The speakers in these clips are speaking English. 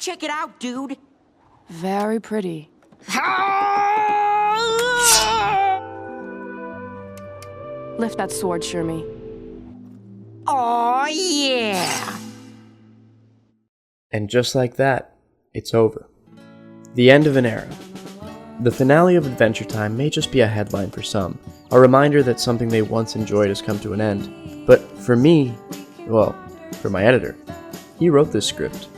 Check it out, dude. Very pretty. Lift that sword, Shermie. Oh, yeah. And just like that, it's over. The end of an era. The finale of Adventure Time may just be a headline for some, a reminder that something they once enjoyed has come to an end. But for me, well, for my editor, he wrote this script.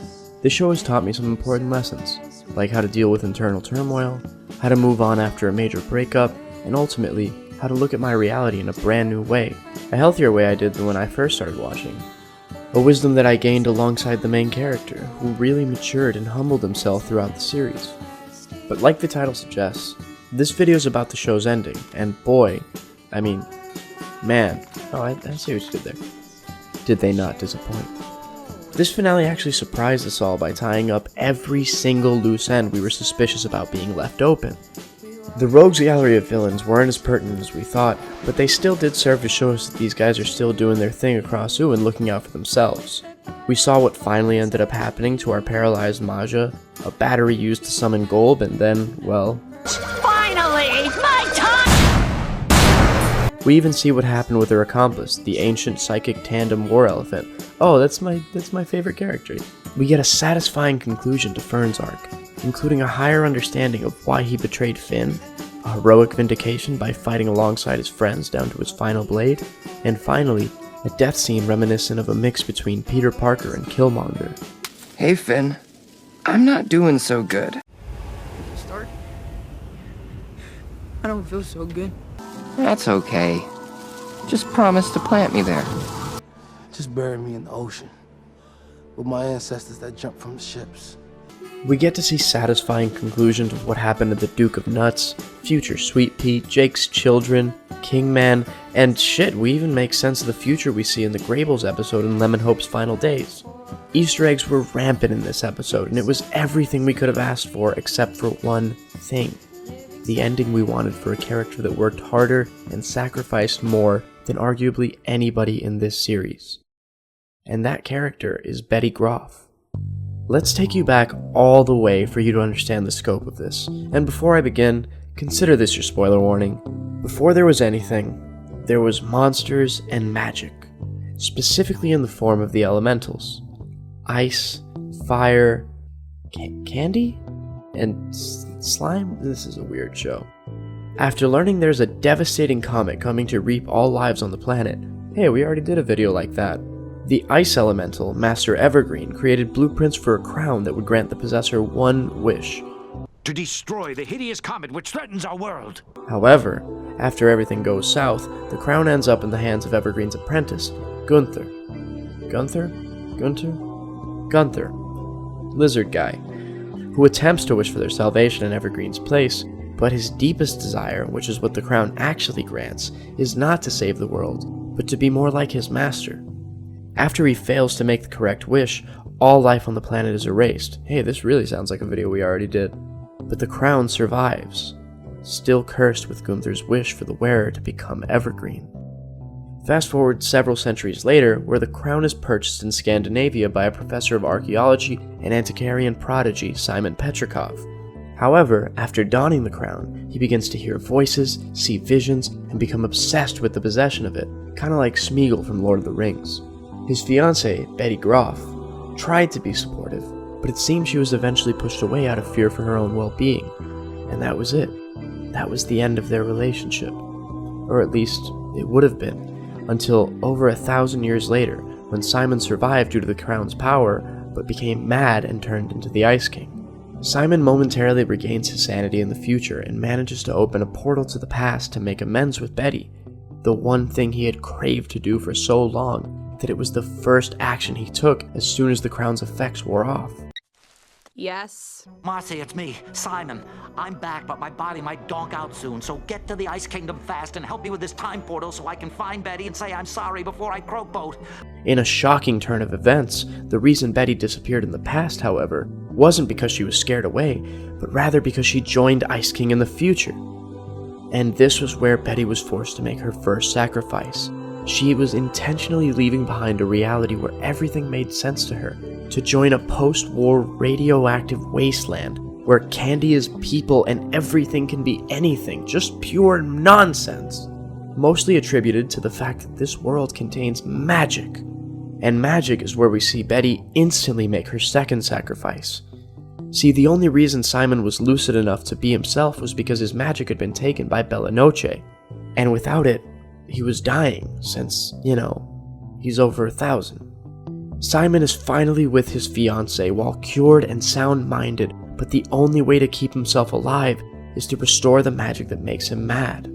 This show has taught me some important lessons, like how to deal with internal turmoil, how to move on after a major breakup, and ultimately, how to look at my reality in a brand new way, a healthier way I did than when I first started watching. A wisdom that I gained alongside the main character, who really matured and humbled himself throughout the series. But like the title suggests, this video is about the show's ending, and boy, I see what you did there. Did they not disappoint? This finale actually surprised us all by tying up every single loose end we were suspicious about being left open. The rogues gallery of villains weren't as pertinent as we thought, but they still did serve to show us that these guys are still doing their thing across Ooo and looking out for themselves. We saw what finally ended up happening to our paralyzed Maja, a battery used to summon Golb, and then, well... Finally! My time! We even see what happened with her accomplice, the ancient psychic tandem war elephant. Oh, that's my favorite character. We get a satisfying conclusion to Fern's arc, including a higher understanding of why he betrayed Finn, a heroic vindication by fighting alongside his friends down to his final blade, and finally, a death scene reminiscent of a mix between Peter Parker and Killmonger. Hey Finn, I'm not doing so good. Start? I don't feel so good. That's okay. Just promise to plant me there. Just bury me in the ocean with my ancestors that jumped from the ships. We get to see satisfying conclusions of what happened to the Duke of Nuts, future Sweet Pea, Jake's children, Kingman, and shit, we even make sense of the future we see in the Grable's episode in Lemon Hope's final days. Easter eggs were rampant in this episode, and it was everything we could have asked for except for one thing. The ending we wanted for a character that worked harder and sacrificed more than arguably anybody in this series. And that character is Betty Groff. Let's take you back all the way for you to understand the scope of this. And before I begin, consider this your spoiler warning. Before there was anything, there was monsters and magic, specifically in the form of the elementals. Ice, fire, candy, and slime? This is a weird show. After learning there's a devastating comet coming to reap all lives on the planet, hey, we already did a video like that. The ice elemental, Master Evergreen, created blueprints for a crown that would grant the possessor one wish. To destroy the hideous comet which threatens our world. However, after everything goes south, the crown ends up in the hands of Evergreen's apprentice, Gunther. Gunther? Lizard guy, who attempts to wish for their salvation in Evergreen's place, but his deepest desire, which is what the crown actually grants, is not to save the world, but to be more like his master. After he fails to make the correct wish, all life on the planet is erased. Hey, this really sounds like a video we already did. But the crown survives, still cursed with Gunther's wish for the wearer to become evergreen. Fast forward several centuries later, where the crown is purchased in Scandinavia by a professor of archaeology and antiquarian prodigy, Simon Petrikov. However, after donning the crown, he begins to hear voices, see visions, and become obsessed with the possession of it, kinda like Smeagol from Lord of the Rings. His fiancée, Betty Groff, tried to be supportive, but it seemed she was eventually pushed away out of fear for her own well-being. And that was it. That was the end of their relationship. Or at least, it would have been, until over 1,000 years later, when Simon survived due to the crown's power, but became mad and turned into the Ice King. Simon momentarily regains his sanity in the future and manages to open a portal to the past to make amends with Betty, the one thing he had craved to do for so long, that it was the first action he took as soon as the crown's effects wore off. Yes? Marcy, it's me, Simon. I'm back, but my body might donk out soon, so get to the Ice Kingdom fast and help me with this time portal so I can find Betty and say I'm sorry before I croak boat. In a shocking turn of events, the reason Betty disappeared in the past, however, wasn't because she was scared away, but rather because she joined Ice King in the future. And this was where Betty was forced to make her first sacrifice. She was intentionally leaving behind a reality where everything made sense to her, to join a post-war radioactive wasteland where candy is people and everything can be anything, just pure nonsense. Mostly attributed to the fact that this world contains magic. And magic is where we see Betty instantly make her second sacrifice. See, the only reason Simon was lucid enough to be himself was because his magic had been taken by Bella Noche. And without it, he was dying, since, he's over 1,000. Simon is finally with his fiancée while cured and sound-minded, but the only way to keep himself alive is to restore the magic that makes him mad,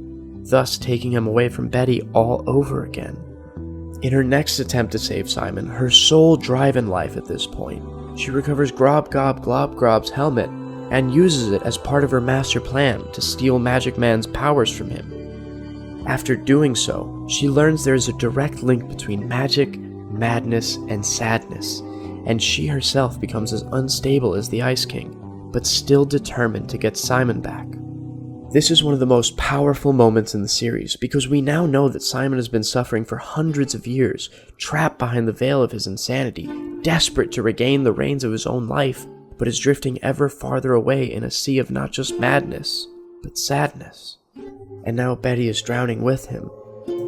thus taking him away from Betty all over again. In her next attempt to save Simon, her sole drive in life at this point, she recovers Grob Gob Glob Grob's helmet and uses it as part of her master plan to steal Magic Man's powers from him. After doing so, she learns there is a direct link between magic, madness, and sadness, and she herself becomes as unstable as the Ice King, but still determined to get Simon back. This is one of the most powerful moments in the series, because we now know that Simon has been suffering for hundreds of years, trapped behind the veil of his insanity, desperate to regain the reins of his own life, but is drifting ever farther away in a sea of not just madness, but sadness. And now Betty is drowning with him,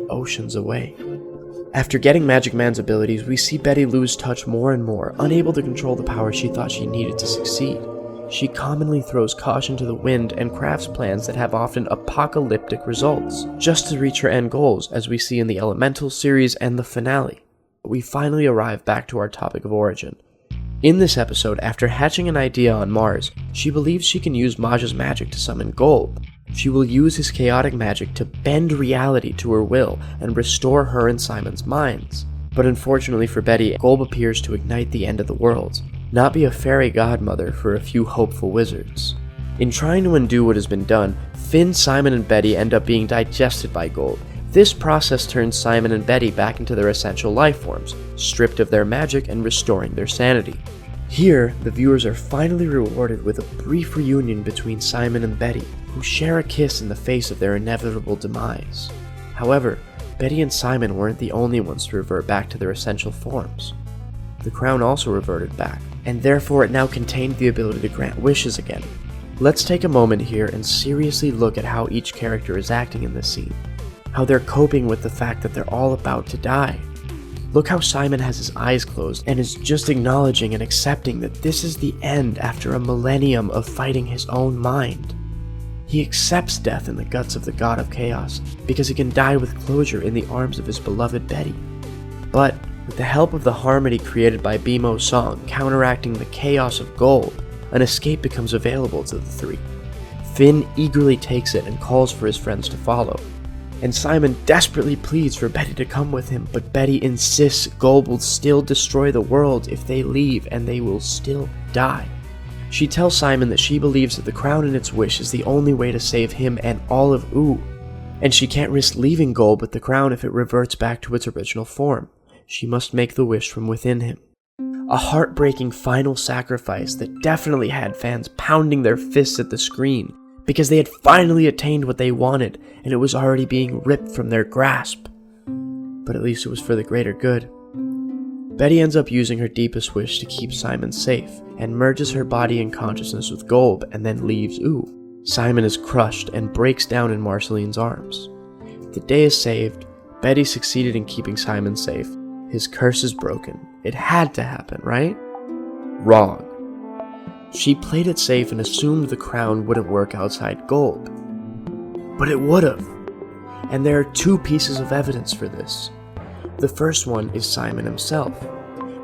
oceans away. After getting Magic Man's abilities, we see Betty lose touch more and more, unable to control the power she thought she needed to succeed. She commonly throws caution to the wind and crafts plans that have often apocalyptic results, just to reach her end goals, as we see in the Elemental series and the finale. We finally arrive back to our topic of origin. In this episode, after hatching an idea on Mars, she believes she can use Maj's magic to summon Golb. She will use his chaotic magic to bend reality to her will and restore her and Simon's minds. But unfortunately for Betty, Golb appears to ignite the end of the world, not be a fairy godmother for a few hopeful wizards. In trying to undo what has been done, Finn, Simon, and Betty end up being digested by Golb. This process turns Simon and Betty back into their essential life forms, stripped of their magic and restoring their sanity. Here, the viewers are finally rewarded with a brief reunion between Simon and Betty, who share a kiss in the face of their inevitable demise. However, Betty and Simon weren't the only ones to revert back to their essential forms. The crown also reverted back, and therefore it now contained the ability to grant wishes again. Let's take a moment here and seriously look at how each character is acting in this scene, how they're coping with the fact that they're all about to die. Look how Simon has his eyes closed and is just acknowledging and accepting that this is the end after a millennium of fighting his own mind. He accepts death in the guts of the god of chaos because he can die with closure in the arms of his beloved Betty. But with the help of the harmony created by BMO's song counteracting the chaos of Golb, an escape becomes available to the three. Finn eagerly takes it and calls for his friends to follow. And Simon desperately pleads for Betty to come with him, but Betty insists Golb will still destroy the world if they leave and they will still die. She tells Simon that she believes that the crown and its wish is the only way to save him and all of Ooo, and she can't risk leaving Golb with the crown if it reverts back to its original form. She must make the wish from within him. A heartbreaking final sacrifice that definitely had fans pounding their fists at the screen, because they had finally attained what they wanted, and it was already being ripped from their grasp. But at least it was for the greater good. Betty ends up using her deepest wish to keep Simon safe, and merges her body and consciousness with Golb, and then leaves Ooo. Simon is crushed and breaks down in Marceline's arms. The day is saved, Betty succeeded in keeping Simon safe, his curse is broken. It had to happen, right? Wrong. She played it safe and assumed the crown wouldn't work outside Golb. But it would've. And there are two pieces of evidence for this. The first one is Simon himself.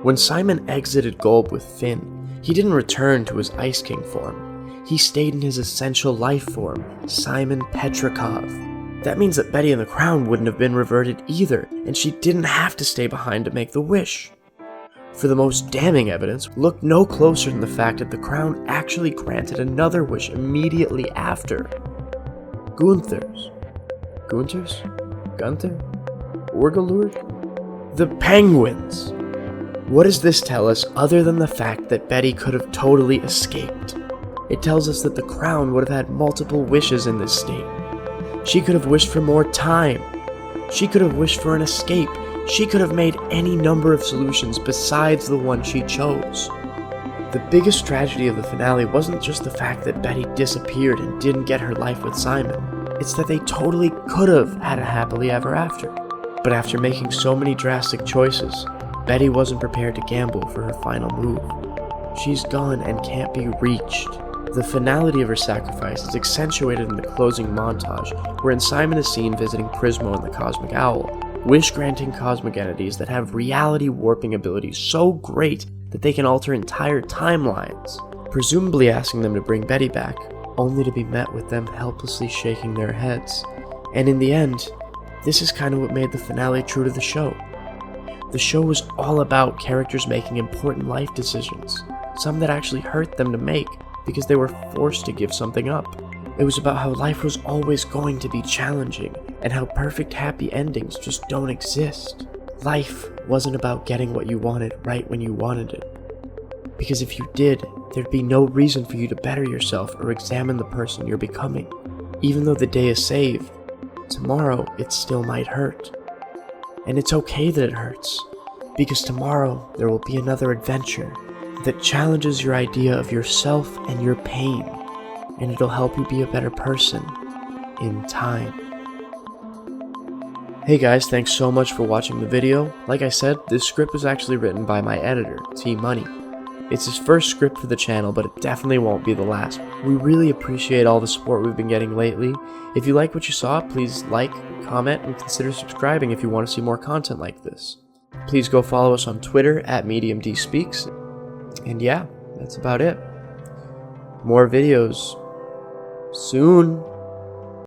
When Simon exited Golb with Finn, he didn't return to his Ice King form. He stayed in his essential life form, Simon Petrikov. That means that Betty and the crown wouldn't have been reverted either, and she didn't have to stay behind to make the wish. For the most damning evidence, look no closer than the fact that the crown actually granted another wish immediately after. Gunther's? Gunther? Urgalurg? The penguins! What does this tell us other than the fact that Betty could have totally escaped? It tells us that the crown would have had multiple wishes in this state. She could have wished for more time. She could have wished for an escape. She could have made any number of solutions besides the one she chose. The biggest tragedy of the finale wasn't just the fact that Betty disappeared and didn't get her life with Simon. It's that they totally could have had a happily ever after. But after making so many drastic choices, Betty wasn't prepared to gamble for her final move. She's gone and can't be reached. The finality of her sacrifice is accentuated in the closing montage, wherein Simon is seen visiting Prismo and the Cosmic Owl, wish-granting cosmic entities that have reality-warping abilities so great that they can alter entire timelines, presumably asking them to bring Betty back, only to be met with them helplessly shaking their heads. And in the end, this is kind of what made the finale true to the show. The show was all about characters making important life decisions, some that actually hurt them to make because they were forced to give something up. It was about how life was always going to be challenging and how perfect happy endings just don't exist. Life wasn't about getting what you wanted right when you wanted it. Because if you did, there'd be no reason for you to better yourself or examine the person you're becoming. Even though the day is saved, tomorrow it still might hurt. And it's okay that it hurts, because tomorrow there will be another adventure that challenges your idea of yourself and your pain, and it'll help you be a better person in time. Hey guys, thanks so much for watching the video. Like I said, this script was actually written by my editor, T Money. It's his first script for the channel, but it definitely won't be the last. We really appreciate all the support we've been getting lately. If you like what you saw, please like, comment, and consider subscribing if you want to see more content like this. Please go follow us on Twitter at MediumDSpeaks. And yeah, that's about it. More videos soon.